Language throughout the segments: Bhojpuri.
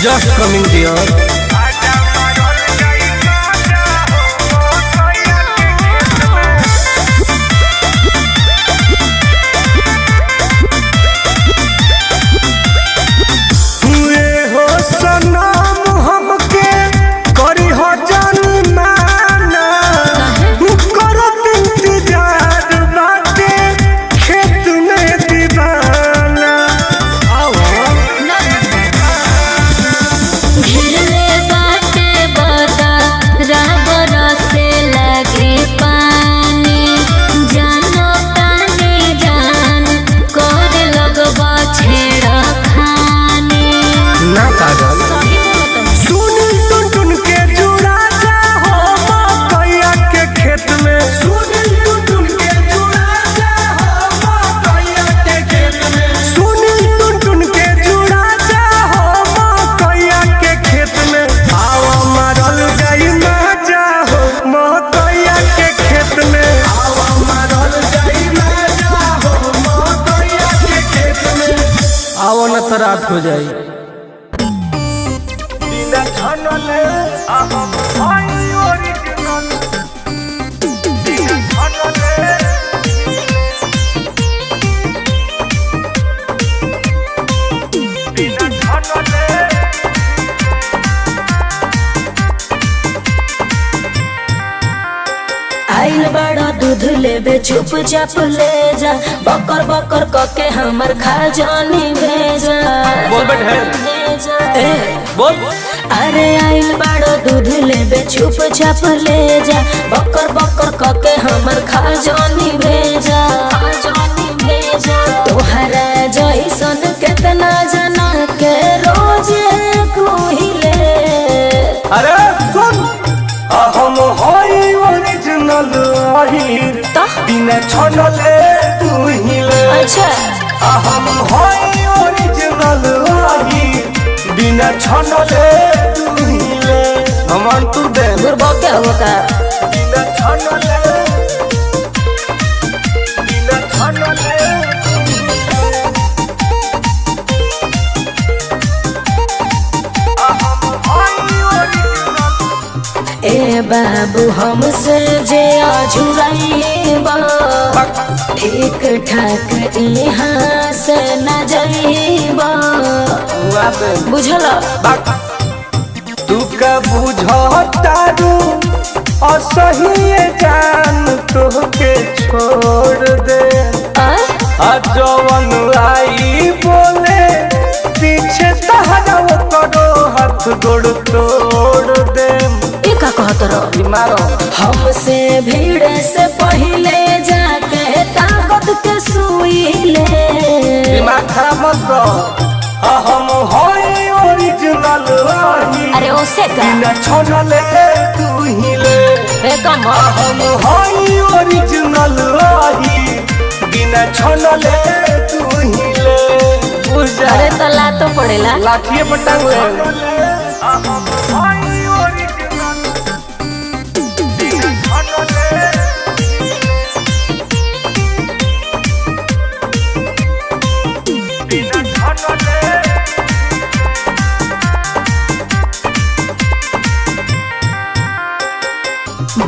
Just coming here. रात हो जाए आइल बड़ा दूध लेबे चुपचाप ले जा बकर बकर कके हमर खजानी भेजा। बोल बेटे बोल। अरे आइल बड़ा दूध लेबे चुपचाप ले जा बकर बकर कके हमर खजानी भेजा। तोहरा जैसन केतना जना के रोजे कोहिले। अरे सुन हम होई ओरिजिनल आहिर बिना छनले तू हिले। अच्छा हम होई ओरिजिनल आहिर बिना छनले तू हिले। हम तू दे गुरबा क्या होगा बिना छनले ए बाबू हमसे जे अझुराइबा ठीक ठाक यहाँ से न जाइबा। बुझल तू का बुझतारू असही जान तोहके छोड़ दे। जवन आई बोले पीछे तहरा करो हाथ गोड़ तोड़ दे। का कहत रहो मारो हमसे भीड़ से पहले जाके ताकत के सुई ले। दिमाग खराब मत करो। हम होई ओरिजिनल आही। अरे ओसे का बिना छनले तू हिले। कम हम होई ओरिजिनल आही बिना छनले तू हिले। अरे तो लातो पड़ेला लाठिए पर टांगे।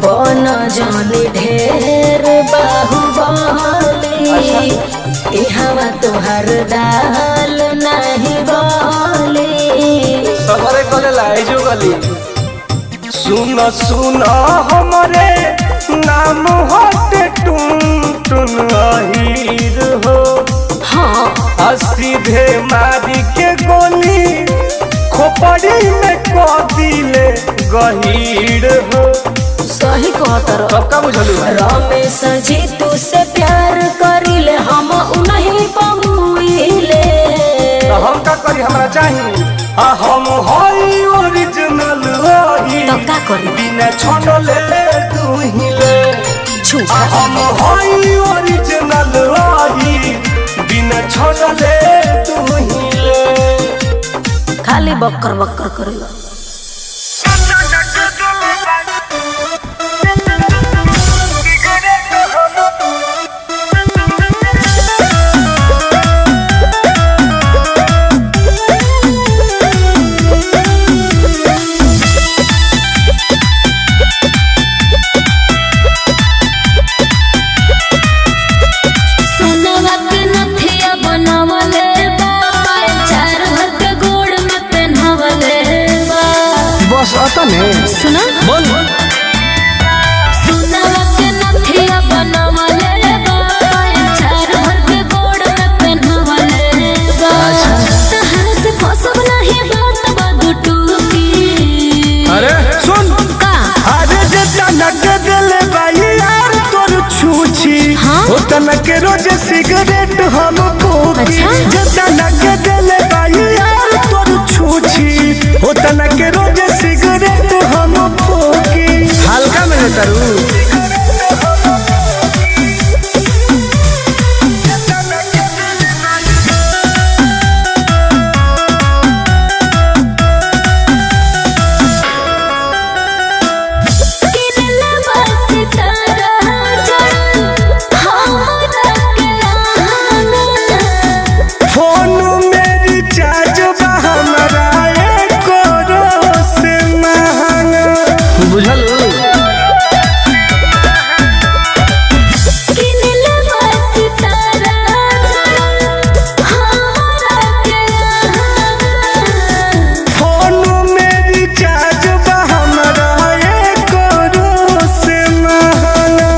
बन जानी ढेर बाहुबली इहवा तोहर दाल नहीं बोली। सबरे कोले लाई जो गली सुन सुन हमरे नाम होते टुन टुन आहिर हो। हाँ सीधे मारी के गोली खोपड़ी में को दिले गहीर हो। सही कहतर सबका बुझलू रमेश जी तू से प्यार करिले हम उन्हीं पहुइले। तो हम का करी हमरा चाहिए। हम होई ओरिजिनल आही तो का करी बिना छनले तू हिले। झूठा हम होई ओरिजिनल आही बिना छनले तू हिले। खाली बक्कर बक्कर करेला। बस आता ने सुना बोल सुनावा के नथिया बनवले बा चार भर के गोड़ में पहनवले बा तहर से फसब नहीं बात बादू टूकी। अरे सुन का अरे जे तनक दिले भाई यार तोर छूछी हाँ? ओ तनक रोज सिगरेट हम फूकी अच्छा? जे तनक दिले भाई यार तोर छूछी ओ तनक रोज सिगरेट हम फूकी हल्का में तरू किनले बस तारा जड़ हमरा के आना फोन में रिचार्ज बा हमरा करो से महंगा बुझल किनले बस तारा जड़ हमरा के आना फोन में रिचार्ज बा हमरा करो से महंगा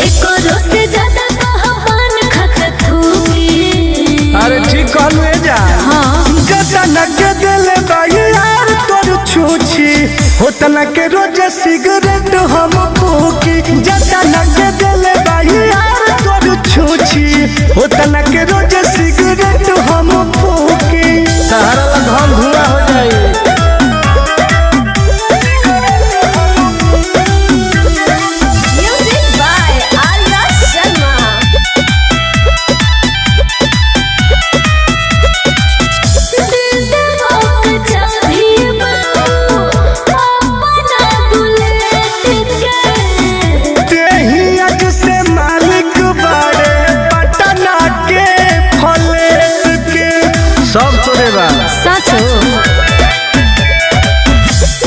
एको रोज से ज्यादा कहबान खत थूकी। अरे ठीक कहलू जा हाँ जतनक दिले भाई यार तोर छूछी होतना के रोज सिगरेट हम फूकी जतनक दिले भाई यार तोर छूछी होतना के रोज सिगरेट हम फूकी सहारा ला धम धुआं हो जाए म्यूजिक बाय आर्या शर्मा। दिल दरोक चाभी बाबू अपना बुलेट के तेही आज से मालिक बाड़े पटना के फलेट के सब तोरे बा सच हो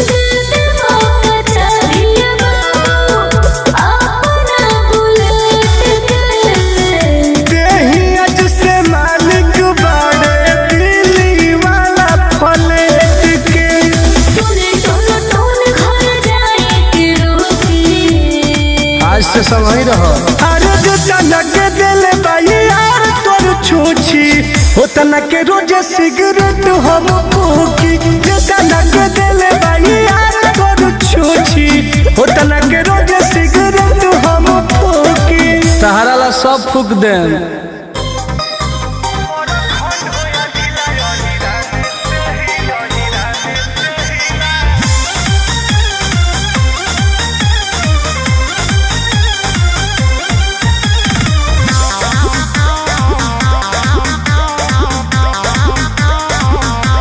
दिल दरोक चाभी बाबू अपना बुलेट के तेही आज से मालिक बाड़े दिल्ली वाला फलेट के सुने टोन टोन घर जाए के रोकी। आज से समझ रहो अरे जो तनक दिले भाई यार तोर छूछी होतना के रोज सिगरेट हम फूकी जो तनक दिले भाई यार तोर छूछी होतना के रोज सिगरेट हम फूकी सहारा ला सब फूक देन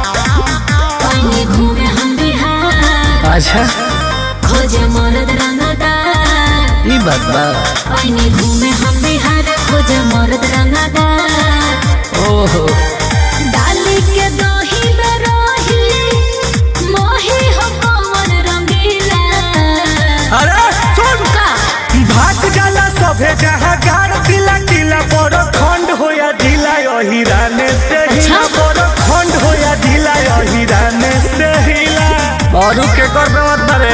पानी घूमे हम बिहार अच्छा खोजे मरद रंगदार। ई बात बा पानी घूमे हम बिहार खोजे मरद रंगदार। ओहो डाली के दही में रही मोही हो कौन रंगीला। अरे सुन का भाग जाला सभे जहाँ गाड़ दिला किला बड़ खंड होया जिला यही राने से हिला अच्छा? बड़ खंड होया जिला यही राने से हिला और के कर पे मत मारे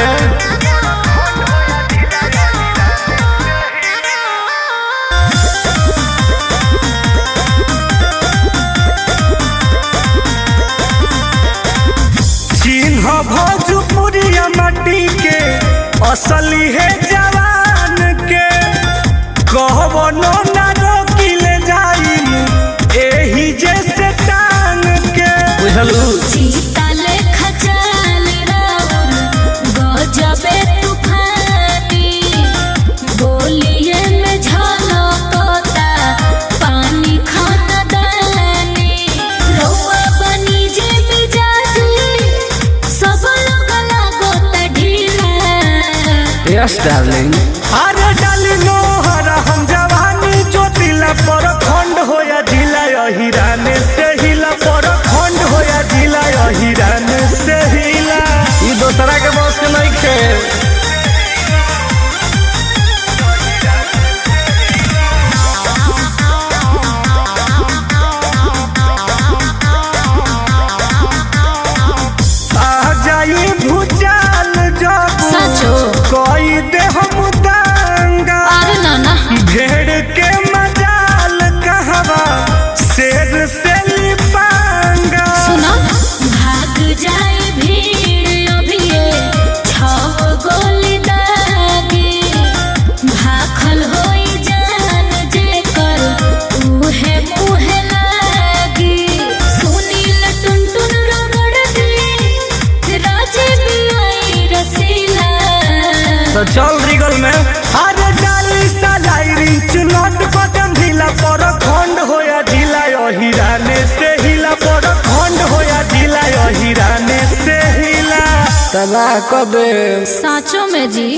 चिन्ह भोजपुरिया माटी के असली है जवान के कहबनो ना रोकिले जाई एही जैसे टांग के बुझलू चीता लेखा चाल राउर गजबे तूफानी। बोलिए में झलकता पानी खाना दानी। रउआ बनी जे मिजाजी सब लोग लागता ढीला। यस डार्लिंग अरे डाली नोहरा हम जवानी ज्योतिला पर खंड होया जिला यही राने से हिला पर खंड होया जिला यही राने से हिला ई दोसरा के बॉस के नहीं खेल आ जाई भुजा तो चल रिगल में। अरे डाली सलाई रिंच नट बटन ढीला पर खंड होया ढीला हिराने से हिला पर खंड होया ढीला हिराने से हिला तला कबे साँचों में जी।